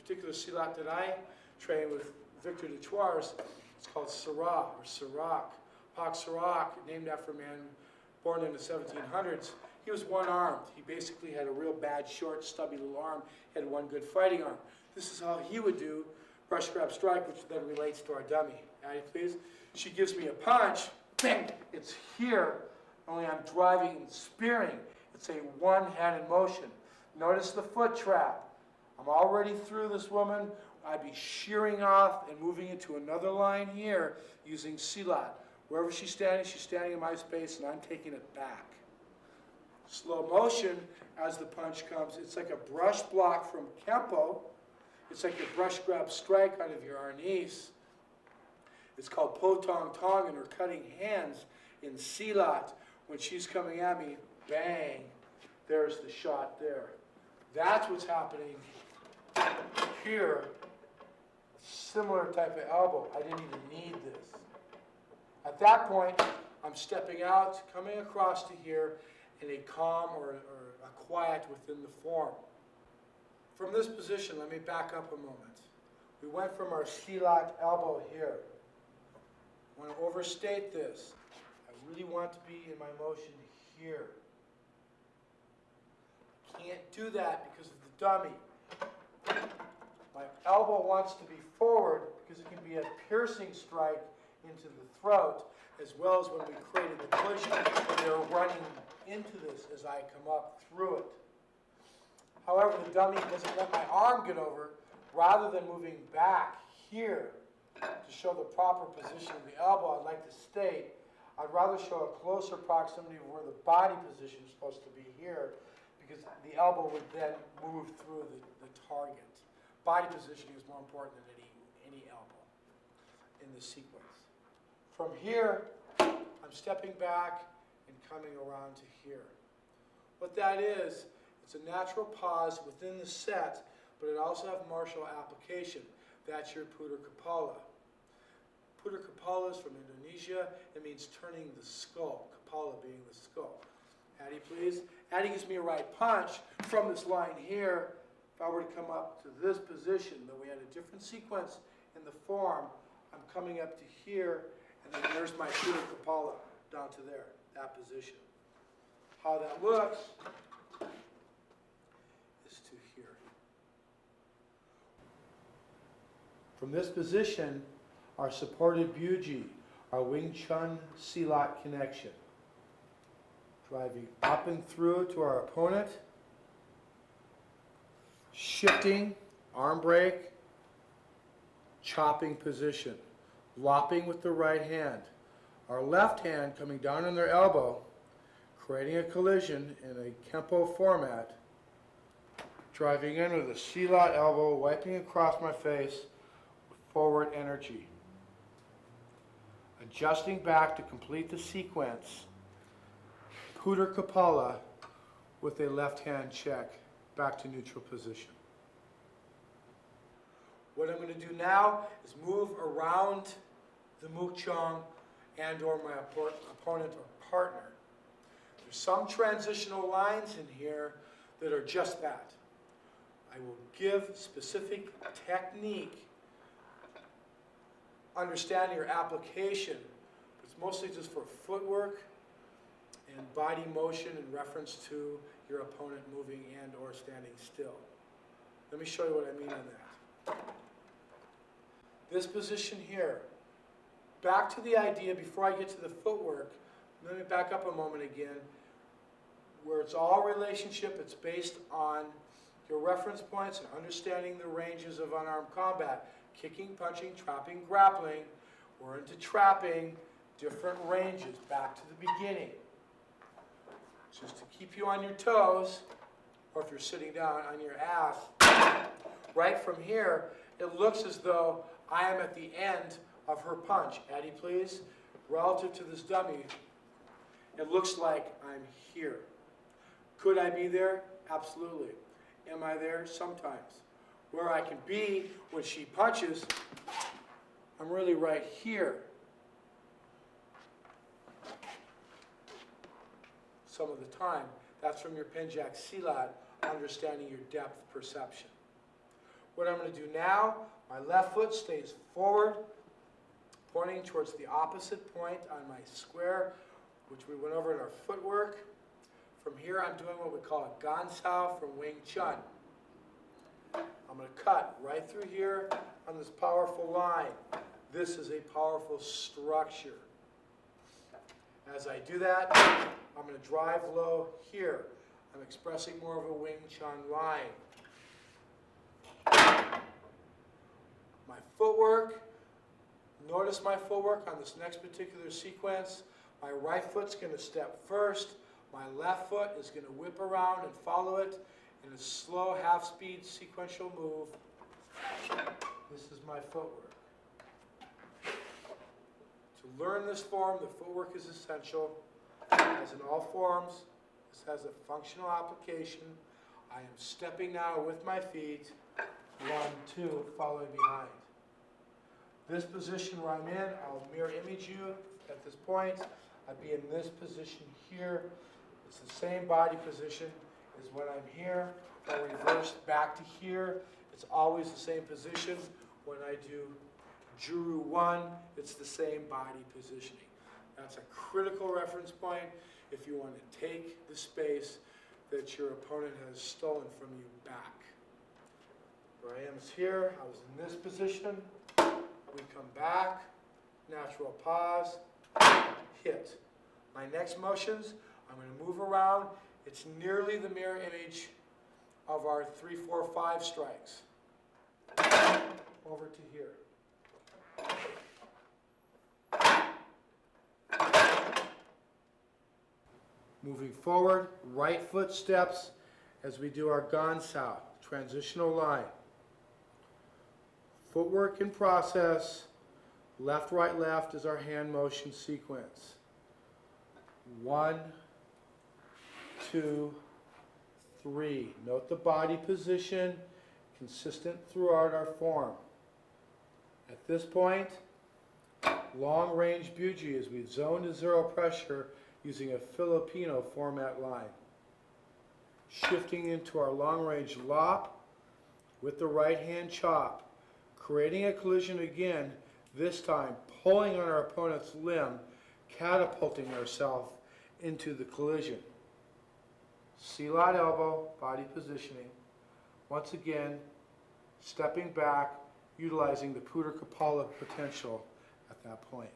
particular silat that I train with Victor de Troyes, it's called Sirah or Sirach. Pak Sirach, named after a man born in the 1700s. He was one-armed. He basically had a real bad, short, stubby little arm, had one good fighting arm. This is how he would do brush, grab, strike, which then relates to our dummy. Addie, please. She gives me a punch, bang, it's here, only I'm driving and spearing. It's a one-handed motion. Notice the foot trap. I'm already through this woman. I'd be shearing off and moving into another line here using silat. Wherever she's standing in my space, and I'm taking it back. Slow motion as the punch comes. It's like a brush block from Kempo. It's like a brush grab strike out of your arnis. It's called potong tong in her cutting hands in silat. When she's coming at me, bang, there's the shot there. That's what's happening here. A similar type of elbow. I didn't even need this. At that point, I'm stepping out, coming across to here in a calm or a quiet within the form. From this position, let me back up a moment. We went from our silat elbow here. I want to overstate this. I really want to be in my motion here. I can't do that because of the dummy. My elbow wants to be forward because it can be a piercing strike into the throat, as well as when we created the collision, when they were running into this as I come up through it. However, the dummy doesn't let my arm get over. Rather than moving back here to show the proper position of the elbow, I'd like to state, I'd rather show a closer proximity of where the body position is supposed to be here, because the elbow would then move through the target. Body positioning is more important than any elbow in this sequence. From here, I'm stepping back and coming around to here. What that is, it's a natural pause within the set, but it also has martial application. That's your putar kepala. Putar kepala is from Indonesia. It means turning the skull, kepala being the skull. Addie, please. Addie gives me a right punch from this line here. If I were to come up to this position, though we had a different sequence in the form, I'm coming up to here, and then there's my putar kepala down to there, that position. How that looks is to here. From this position, our supported buji, our Wing Chun silat connection. Driving up and through to our opponent. Shifting, arm break, chopping position. Lopping with the right hand. Our left hand coming down on their elbow, creating a collision in a Kempo format. Driving in with a silat elbow, wiping across my face with forward energy. Adjusting back to complete the sequence. Putar kepala with a left hand check back to neutral position. What I'm going to do now is move around the Mook Jong and or my opponent or partner. There's some transitional lines in here that are just that. I will give specific technique, understanding or application, but it's mostly just for footwork and body motion in reference to your opponent moving and or standing still. Let me show you what I mean on that. This position here, back to the idea before I get to the footwork, let me back up a moment again, where it's all relationship, it's based on your reference points and understanding the ranges of unarmed combat. Kicking, punching, trapping, grappling. We're into trapping, different ranges, back to the beginning. Just to keep you on your toes, or if you're sitting down on your ass, right from here, it looks as though I am at the end of her punch. Addie, please. Relative to this dummy, it looks like I'm here. Could I be there? Absolutely. Am I there? Sometimes. Where I can be when she punches, I'm really right here. Some of the time. That's from your Penjak Silat, understanding your depth perception. What I'm going to do now, my left foot stays forward, pointing towards the opposite point on my square, which we went over in our footwork. From here, I'm doing what we call a gansao from Wing Chun. I'm going to cut right through here on this powerful line. This is a powerful structure. As I do that, I'm going to drive low here. I'm expressing more of a Wing Chun line. My footwork, notice my footwork on this next particular sequence. My right foot's going to step first. My left foot is going to whip around and follow it in a slow half-speed sequential move. This is my footwork. To learn this form, the footwork is essential. As in all forms, this has a functional application. I am stepping now with my feet, 1, 2, following behind. This position where I'm in, I'll mirror image you at this point. I'd be in this position here. It's the same body position as when I'm here, or reversed back to here. It's always the same position. When I do Juru 1, it's the same body positioning. That's a critical reference point if you want to take the space that your opponent has stolen from you back. Where I am is here. I was in this position. We come back, natural pause, hit. My next motions, I'm going to move around. It's nearly the mirror image of our 3, 4, 5 strikes. Over to here. Moving forward, right foot steps as we do our gansao, transitional line. Footwork in process, left, right, left is our hand motion sequence. 1, 2, 3. Note the body position, consistent throughout our form. At this point, long range buji as we zone to zero pressure using a Filipino format line. Shifting into our long range lop with the right hand chop. Creating a collision again, this time pulling on our opponent's limb, catapulting ourselves into the collision. Silat elbow, body positioning. Once again, stepping back, utilizing the Puder Kapala potential at that point.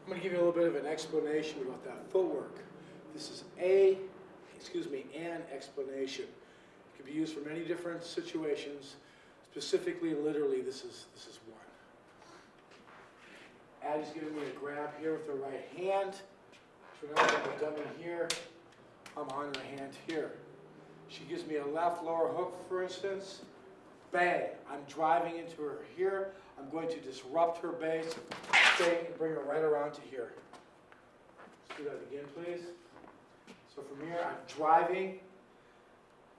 I'm going to give you a little bit of an explanation about that footwork. This is an explanation. It can be used for many different situations. Specifically and literally, this is one. Addie's giving me a grab here with her right hand. So now I've got the dummy here. I'm on her hand here. She gives me a left lower hook, for instance. Bang! I'm driving into her here. I'm going to disrupt her base, bang, and bring her right around to here. Let's do that again, please. So from here, I'm driving,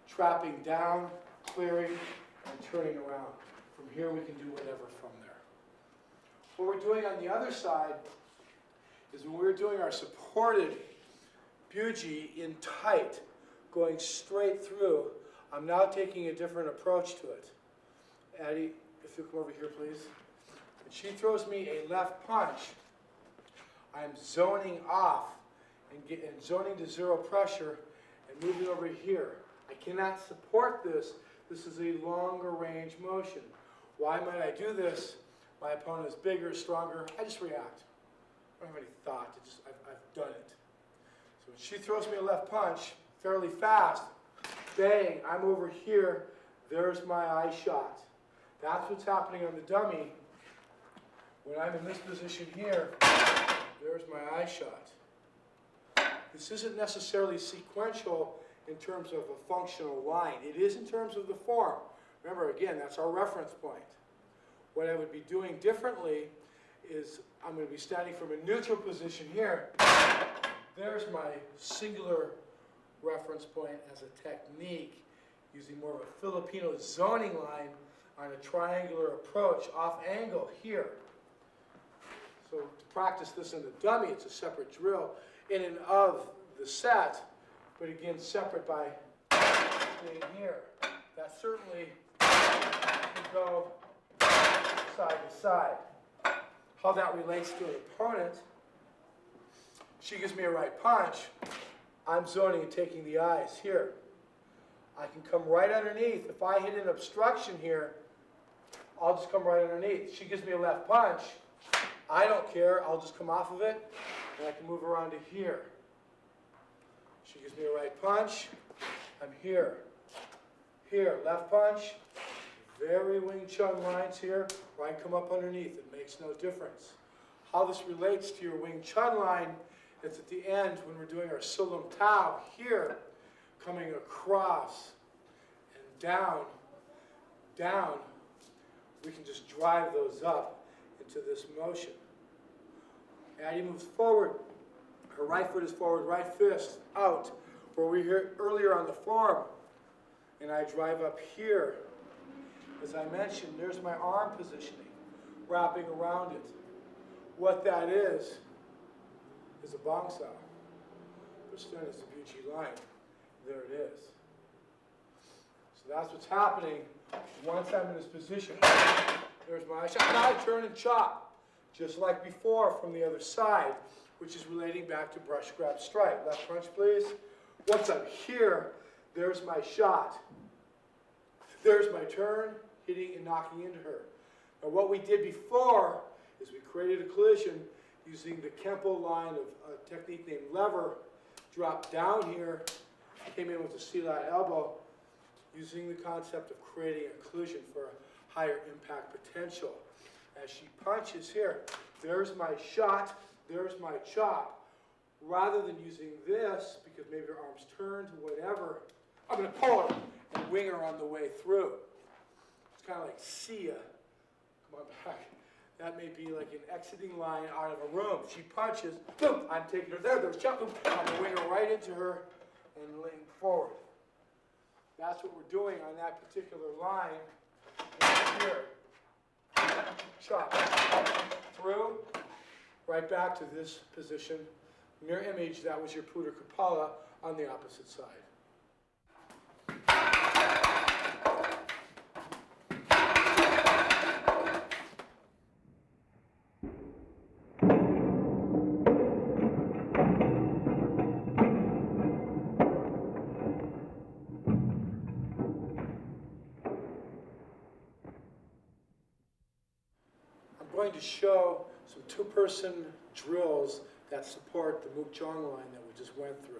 trapping down, clearing, and turning around. From here, we can do whatever from there. What we're doing on the other side is when we're doing our supported buji in tight, going straight through, I'm now taking a different approach to it. Addie, if you'll come over here, please. When she throws me a left punch, I'm zoning off and zoning to zero pressure and moving over here. I cannot support this. This is a longer range motion. Why might I do this? My opponent is bigger, stronger. I just react. I don't have any thought. I've done it. So when she throws me a left punch fairly fast, bang, I'm over here. There's my eye shot. That's what's happening on the dummy. When I'm in this position here, there's my eye shot. This isn't necessarily sequential in terms of a functional line. It is in terms of the form. Remember, again, that's our reference point. What I would be doing differently is I'm going to be standing from a neutral position here. There's my singular reference point as a technique, using more of a Filipino zoning line on a triangular approach off angle here. So to practice this in the dummy, it's a separate drill in and of the set, but again, separate by being here. That certainly can go side to side. How that relates to an opponent, she gives me a right punch, I'm zoning and taking the eyes here. I can come right underneath. If I hit an obstruction here, I'll just come right underneath. She gives me a left punch, I don't care, I'll just come off of it, and I can move around to here. She gives me a right punch, I'm here. Here, left punch, very Wing Chun lines here, where I come up underneath. It makes no difference. How this relates to your Wing Chun line is at the end, when we're doing our Silam Tao, here, coming across and down, down, we can just drive those up into this motion. Addie moves forward. Her right foot is forward, right fist out. Where we heard earlier on the form, and I drive up here. As I mentioned, there's my arm positioning, wrapping around it. What that is a bong sao. But then it's a Buchi line. There it is. So that's what's happening once I'm in this position. There's my shot. Now I turn and chop, just like before from the other side, which is relating back to brush, grab, strike. Left punch, please. Once I'm here, there's my shot. There's my turn, hitting and knocking into her. Now what we did before is we created a collision using the Kempo line of a technique named lever, dropped down here, came in with a silat elbow, using the concept of creating a collision for a higher impact potential. As she punches here, there's my shot, there's my chop. Rather than using this, because maybe her arm's turned, whatever, I'm going to pull her and wing her on the way through. It's kind of like see ya. Come on back. That may be like an exiting line out of a room. She punches, boom, I'm taking her there, there's jump, boom, I'm going to wing her right into her and lean forward. That's what we're doing on that particular line. And here, chop, through, right back to this position. Mirror image, that was your Puder Kapala on the opposite side. I'm going to show some two-person drills that support the Mook Jong line that we just went through.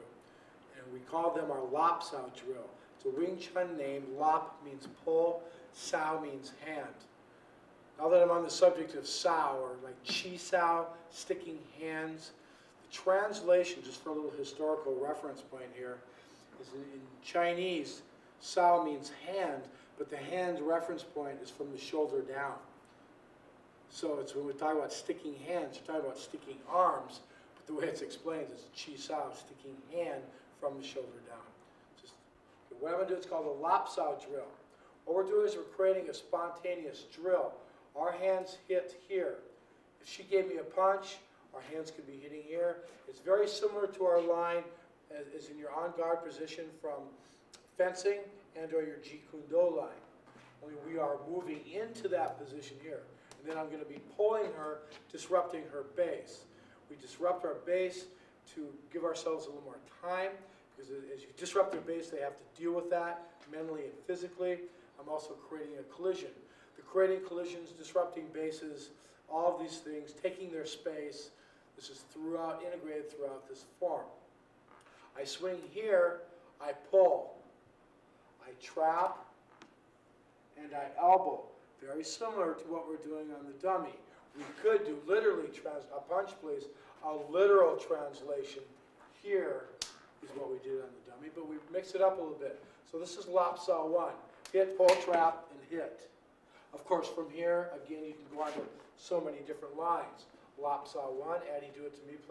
And we call them our Lop Sao drill. It's a Wing Chun name. Lop means pull, Sao means hand. Now that I'm on the subject of Sao, or like Chi Sao, sticking hands, the translation, just for a little historical reference point here, is in Chinese, Sao means hand, but the hand reference point is from the shoulder down. So it's when we talk about sticking hands, we're talking about sticking arms, but the way it's explained is Chi Sao, sticking hand from the shoulder down. Just, okay, what I'm going to do, it's called a Lop Sao drill. What we're doing is we're creating a spontaneous drill. Our hands hit here. If she gave me a punch, our hands could be hitting here. It's very similar to our line as in your on-guard position from fencing and or your Jeet Kune Do line. Only we are moving into that position here. And then I'm going to be pulling her, disrupting her base. We disrupt our base to give ourselves a little more time, because as you disrupt their base, they have to deal with that mentally and physically. I'm also creating a collision. The creating collisions, disrupting bases, all of these things, taking their space. This is integrated throughout this form. I swing here, I pull, I trap, and I elbow. Very similar to what we're doing on the dummy. We could do literally, a punch please, a literal translation here is what we did on the dummy, but we mix it up a little bit. So this is lop saw 1. Hit, pull, trap, and hit. Of course, from here, again, you can go on to so many different lines. Lop saw 1, Addie, do it to me, please.